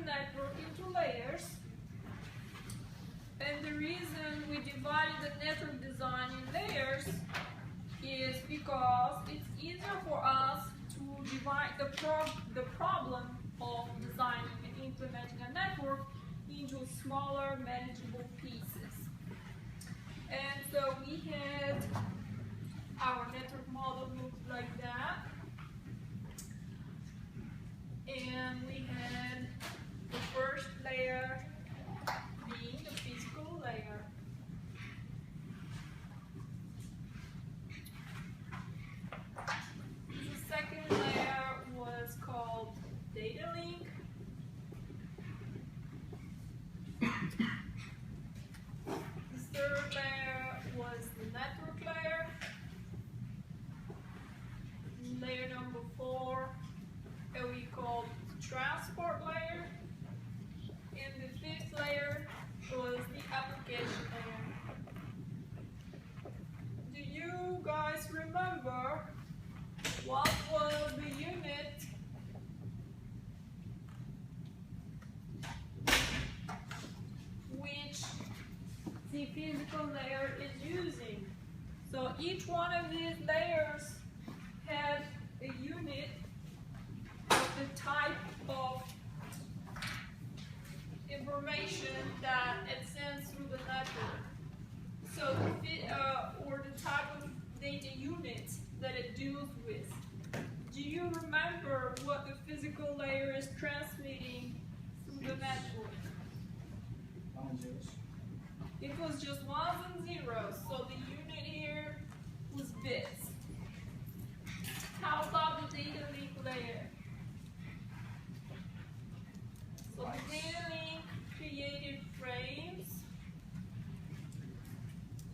network into layers. And the reason we divided the network design in layers is because it's easier for us to divide the problem of designing and implementing a network into smaller, manageable pieces. And so we had our network model looked like that. And we had the first layer being the physical layer. The second layer was called data link. The third layer was the network layer. Layer number 4 we called transport layer. And the fifth layer was the application layer. Do you guys remember what was the unit which the physical layer is using? So each one of these layers had a unit of the type of information that it sends through the network. So or the type of data unit that it deals with. Do you remember what the physical layer is transmitting through the network? It was just ones and zeros, so the unit here was bits. How about the data link layer? So the data link created frames,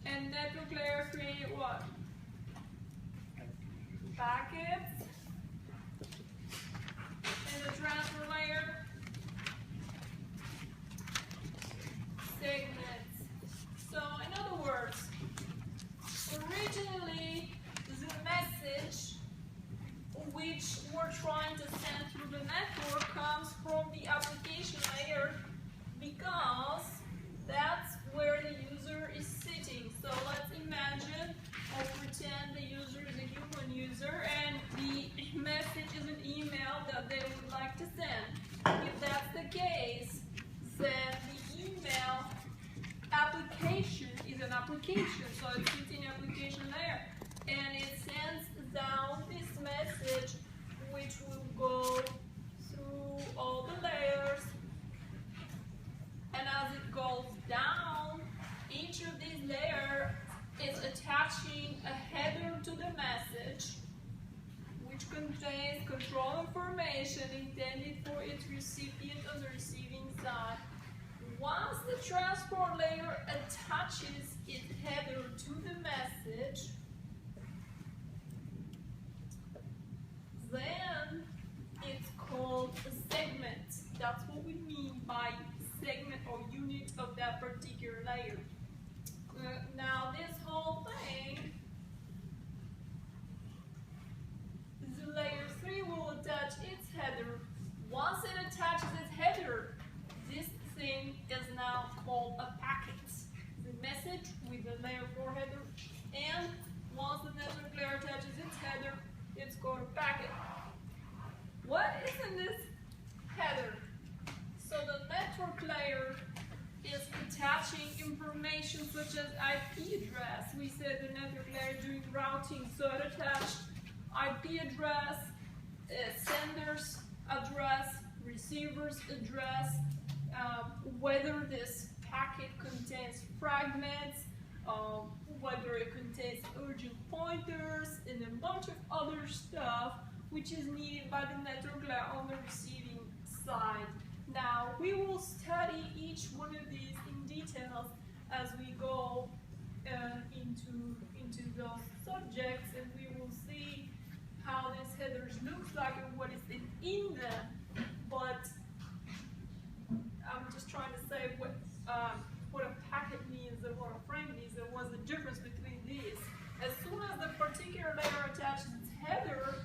and network layer created what? Packets. And the transfer layer, segments. So in other words, originally the message which we're trying to send through the network comes from the application layer because that's where the user is sitting. So let's imagine or pretend the user is a human user and the message is an email that they would like to send. If that's the case, then the email application is an application, so it sits in the application layer and it sends down this message which will go through all the layers, and as it goes down, each of these layers is attaching a header to the message which contains control information intended for its recipient on the receiving side. Once the transport layer attaches its header to the message, then it's called a segment. That's what we mean by segment or unit of that particular layer. Now this whole thing, the layer 3 will attach its header. Once it attaches its header, this thing is now called a packet. The message with the layer 4 header, and once the network layer attaches its header, it's called a packet. What is in this header? So the network layer is attaching information such as IP address. We said the network layer doing routing, so it attached IP address, sender's address, receiver's address, whether this packet contains fragments, whether it contains urgent pointers, and a bunch of other stuff which is needed by the network layer on the receiving side. Now, we will study each one of these in details as we go into those subjects, and we will see how this headers looks like and what is in them. But I'm just trying to say what a packet means and what a frame means and what's the difference between these. As soon as the particular layer attaches its header,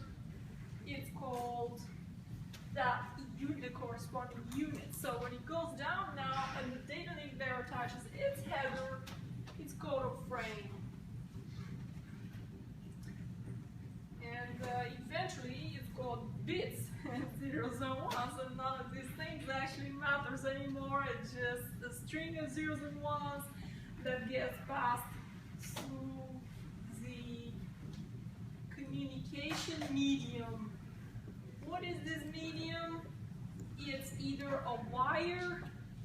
it's called the corresponding unit. So when it goes down now and the data link there attaches its header, it's called a frame. And eventually it's called bits and zeros and ones, and none of these things actually matters anymore. It's just a string of zeros and ones that gets passed through the communication medium. What is this medium? It's either a wire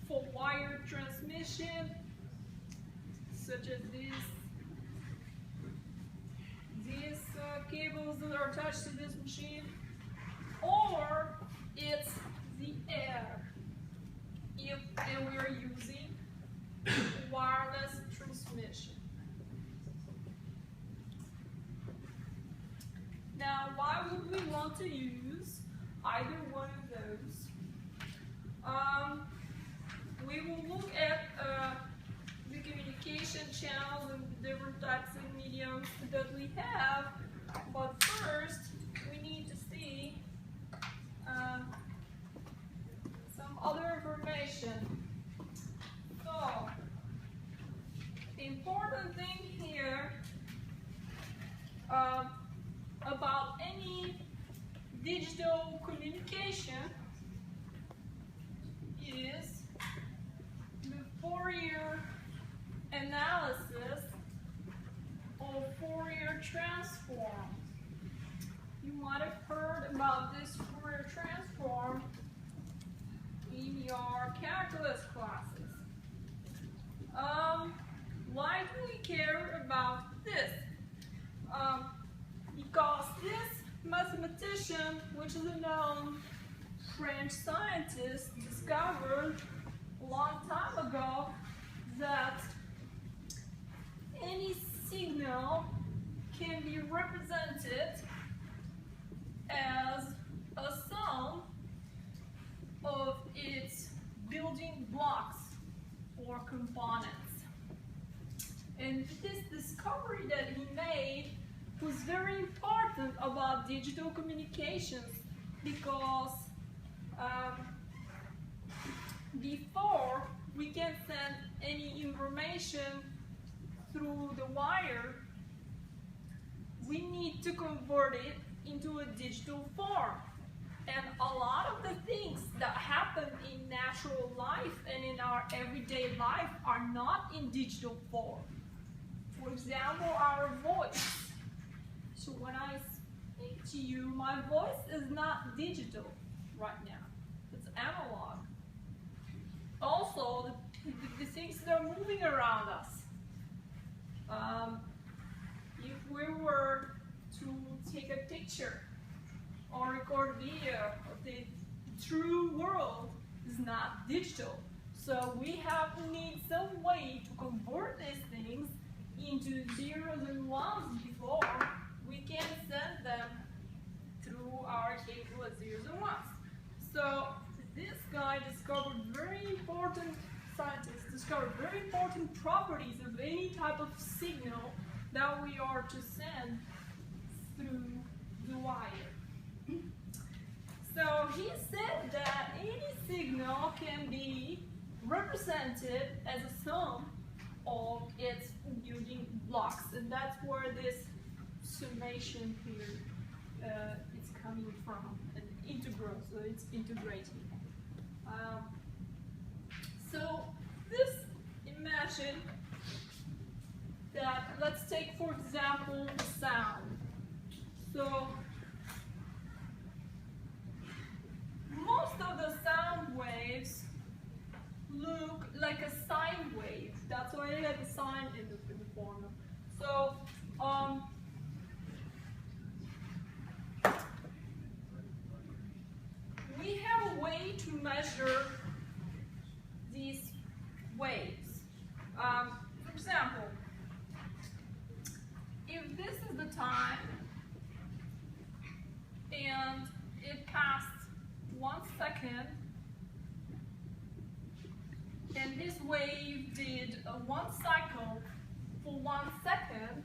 for wire transmission, such as these cables that are attached to this machine, or it's the air, and we are using wireless transmission. Now, why would we want to use either one of those? We will look at the communication channels and the different types of mediums that we have, but first we need to see some other information. So, the important thing here about any digital communication is the Fourier analysis or Fourier transform. You might have heard about this Fourier transform in your calculus classes. Why do we care about this? Because this mathematician, which is a known French scientist, discovered a long time ago that any signal can be represented as a sum of its building blocks or components. And this discovery that he made was very important about digital communications, because before we can send any information through the wire, we need to convert it into a digital form. And a lot of the things that happen in natural life and in our everyday life are not in digital form. For example, our voice. So when I speak to you, my voice is not digital right now. It's analog. Also, the things that are moving around us. If we were to take a picture or record video of the true world, is not digital. So we need some way to convert these things into zeros and ones before we can send them through our cable as zeros and ones. So this guy discovered scientists discovered very important properties of any type of signal that we are to send through the wire. So he said that any signal can be represented as a sum of its building blocks, and that's where this summation here is coming from, an integral, so it's integrating. So imagine that, let's take for example sound. So most of the sound waves look like a sine wave. That's why it has a sine in the formula. So we have a way to measure these waves. For example, if this is the time and it passed 1 second, and this wave did a 1 cycle for 1 second,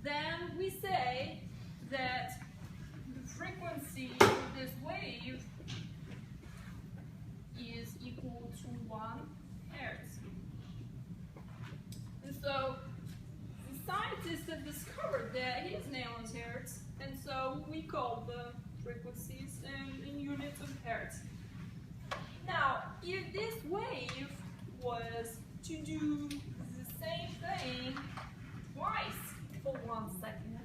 then we say that the frequency of this wave is to 1 hertz. And so the scientists have discovered that his name was hertz, and so we call the frequencies in units of hertz. Now, if this wave was to do the same thing twice for 1 second,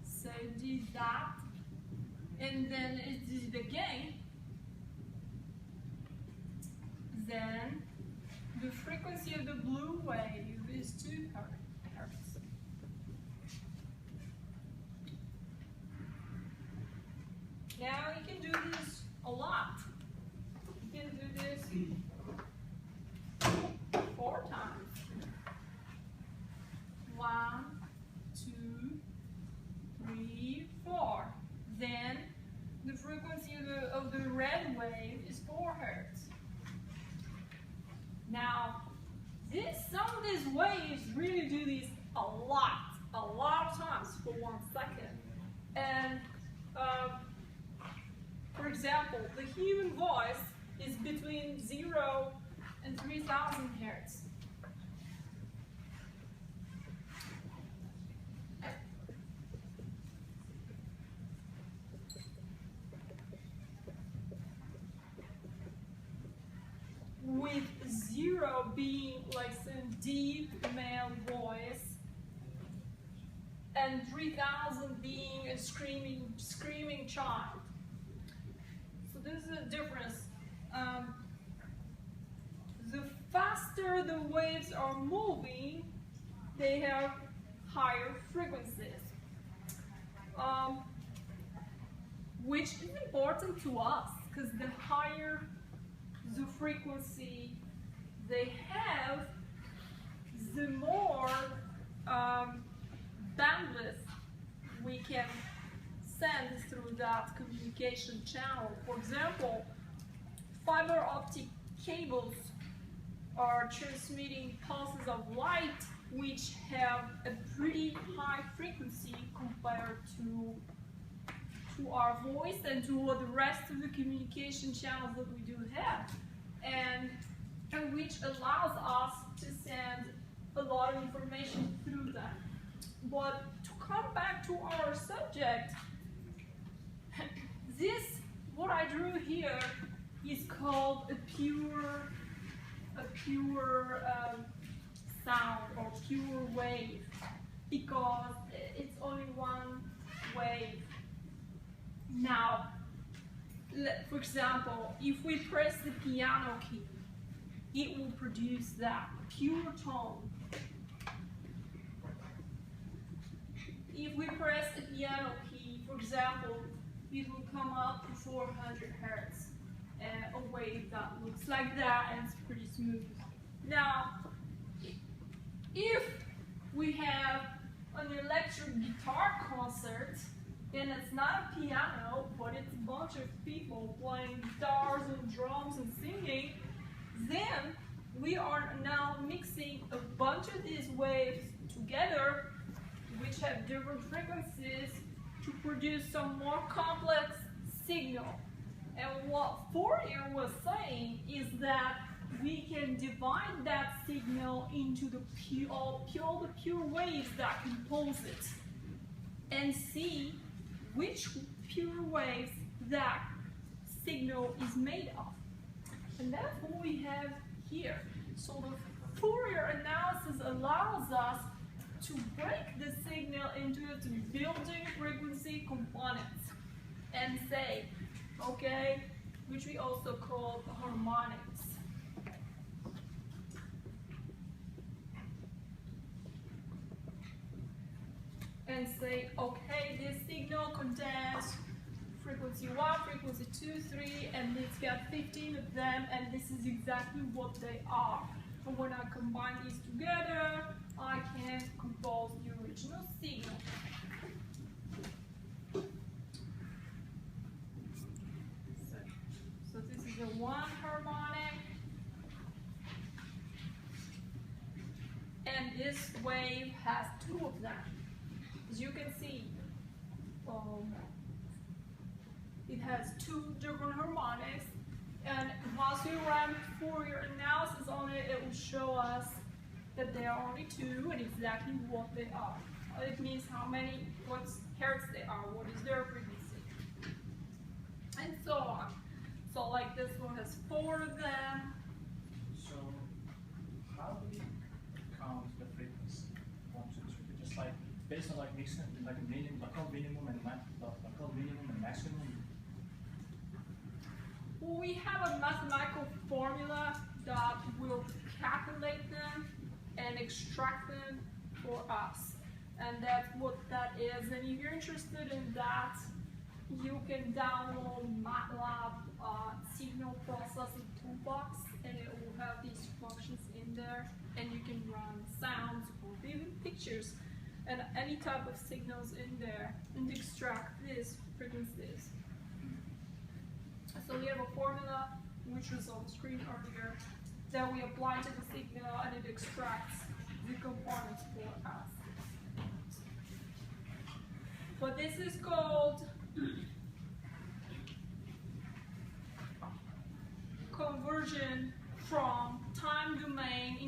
so it did that, and then it did it again, then the frequency of the blue wave is 2 hertz. Now you can do this a lot. You can do this 4 times. 1, 2, 3, 4. Then the frequency of the red wave is 4 hertz. Now, some of these waves really do this a lot of times for 1 second. And for example, the human voice is between 0 and 3000 hertz. With 0 being like some deep male voice, and 3000 being a screaming child. So this is a difference. The faster the waves are moving, they have higher frequencies, which is important to us because the higher the frequency they have, the more bandwidth we can send through that communication channel. For example, fiber optic cables are transmitting pulses of light which have a pretty high frequency compared to our voice and to the rest of the communication channels that we do have, and which allows us to send a lot of information through them. But to come back to our subject, what I drew here is called a pure sound or pure wave, because it's only one wave. Now, for example, if we press the piano key, it will produce that pure tone. If we press the piano key, for example, it will come up to 400 hertz, a wave that looks like that and it's pretty smooth. Now, if we have an electric guitar concert, and it's not a piano, but it's a bunch of people playing guitars and drums and singing, then we are now mixing a bunch of these waves together, which have different frequencies, to produce some more complex signal. And what Fourier was saying is that we can divide that signal into all the pure waves that compose it, and see which pure waves that signal is made of. And that's what we have here. So the Fourier analysis allows us to break the signal into its building frequency components and say, okay, which we also call harmonics. And say, okay, this signal contains frequency 1, frequency 2, 3, and it's got 15 of them, and this is exactly what they are. And when I combine these together, I can compose the original signal. So this is a 1 harmonic, and this wave has 2 of them. As you can see, it has 2 different harmonics, And once we run Fourier analysis on it, it will show us that there are only two and exactly what they are. It means what hertz they are, what is their frequency, and so on. So like this one has 4 of them. So how do we count the frequency? 1, 2, 3. Just like based on like mixing like minimum, local minimum and maximum. Well, we have a mathematical formula that will calculate them and extract them for us. And that's what that is. And if you're interested in that, you can download MATLAB signal processing toolbox, and it will have these functions in there, and you can run sounds or even pictures and any type of signals in there and extract these frequencies. So we have a formula which was on the screen earlier that we apply to the signal, and it extracts the components for us. But this is called conversion from time domain